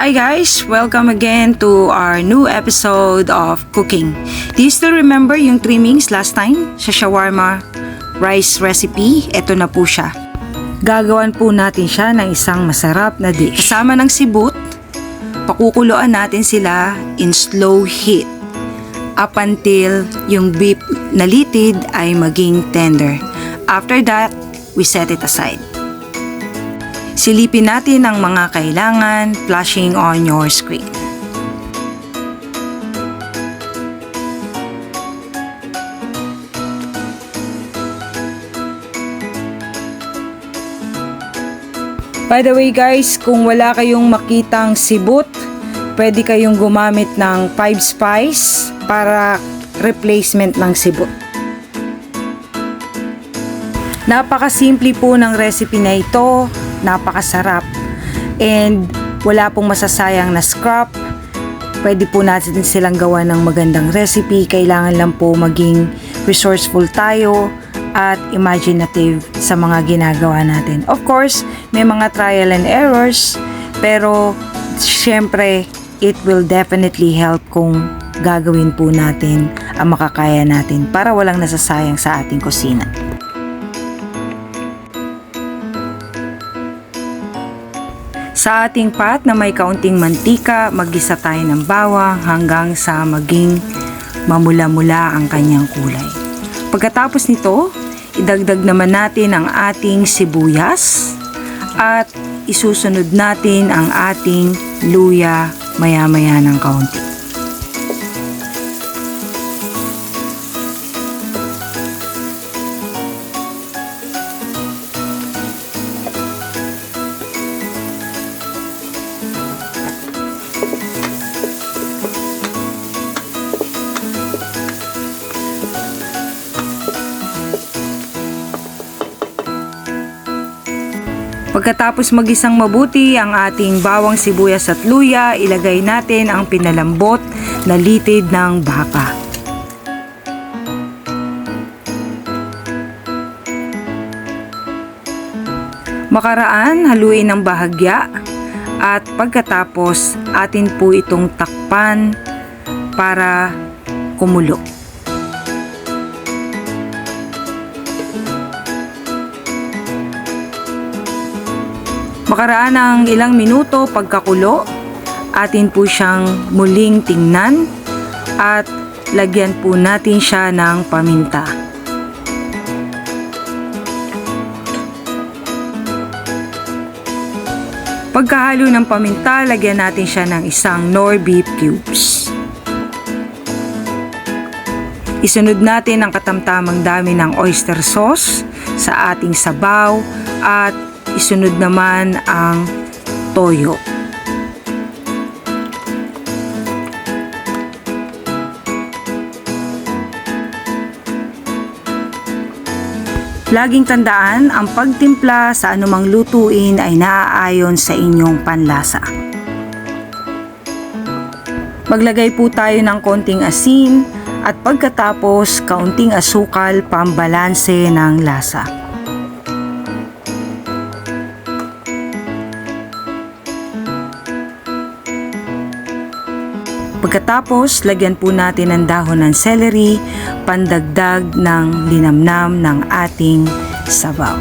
Hi guys! Welcome again to our new episode of cooking. Do you still remember yung trimmings last time sa shawarma rice recipe? Ito na po siya. Gagawan po natin siya ng isang masarap na dish. Kasama ng sibut, pakukuluan natin sila in slow heat up until yung beef na litid ay maging tender. After that, we set it aside. Silipin natin ang mga kailangan flashing on your screen. By the way guys, kung wala kayong makitang sibut, pwede kayong gumamit ng 5 spice para replacement ng sibut. Napakasimple po ng recipe na ito. Napakasarap and wala pong masasayang na scrap. Pwede po natin silang gawa ng magandang recipe. Kailangan lang po maging resourceful tayo at imaginative sa mga ginagawa natin. Of course, may mga trial and errors, pero syempre it will definitely help kung gagawin po natin ang makakaya natin para walang nasasayang sa ating kusina. Sa ating pot na may kaunting mantika, maggisa tayo ng bawang hanggang sa maging mamula-mula ang kanyang kulay. Pagkatapos nito, idagdag naman natin ang ating sibuyas at isusunod natin ang ating luya maya-maya ng kaunti. Pagkatapos magisang mabuti ang ating bawang, sibuyas at luya, ilagay natin ang pinalambot na litid ng baka. Makaraan, haluin ng bahagya at pagkatapos atin po itong takpan para kumulo. Makaraan ng ilang minuto pagkakulo, atin po siyang muling tingnan at lagyan po natin siya ng paminta. Pagkahalo ng paminta, lagyan natin siya ng isang nor beef cubes. Isunod natin ang katamtamang dami ng oyster sauce sa ating sabaw at isunod naman ang toyo. Laging tandaan, ang pagtimpla sa anumang lutuin ay naaayon sa inyong panlasa. Maglagay po tayo ng konting asin at pagkatapos kaunting asukal pambalanse ng lasa. Pagkatapos, lagyan po natin ng dahon ng celery, pandagdag ng linamnam ng ating sabaw.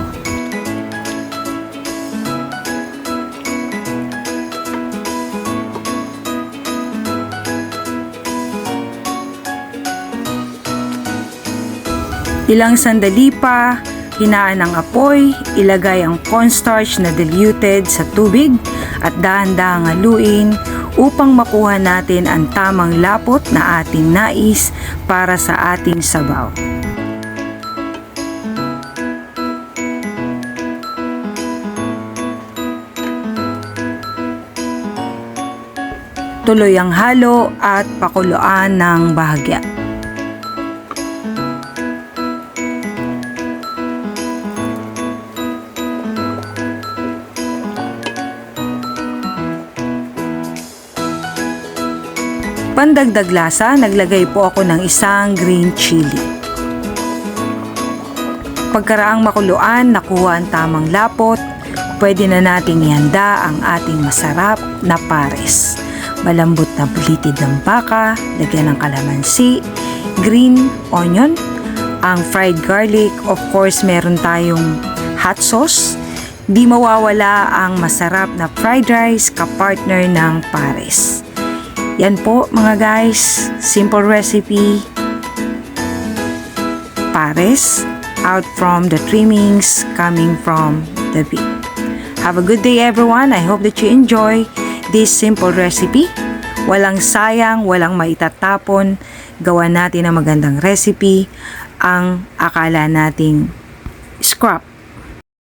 Ilang sandali pa, hinaan ang apoy, ilagay ang cornstarch na diluted sa tubig at dahan-dahang haluin upang makuha natin ang tamang lapot na ating nais para sa ating sabaw. Tuloy ang halo at pakuluan ng bahagya. Pandagdag lasa, naglagay po ako ng isang green chili. Pagkaraang makuluan, nakuha ang tamang lapot pwede na nating ihanda ang ating masarap na pares. Malambot na bulitid ng baka, lagyan ng kalamansi, green onion, ang fried garlic, of course meron tayong hot sauce. Di mawawala ang masarap na fried rice kapartner ng pares. Yan po mga guys, simple recipe. Pares out from the trimmings coming from the beef. Have a good day everyone. I hope that you enjoy this simple recipe. Walang sayang, walang maitatapon. Gawa natin ang magandang recipe. Ang akala nating scrap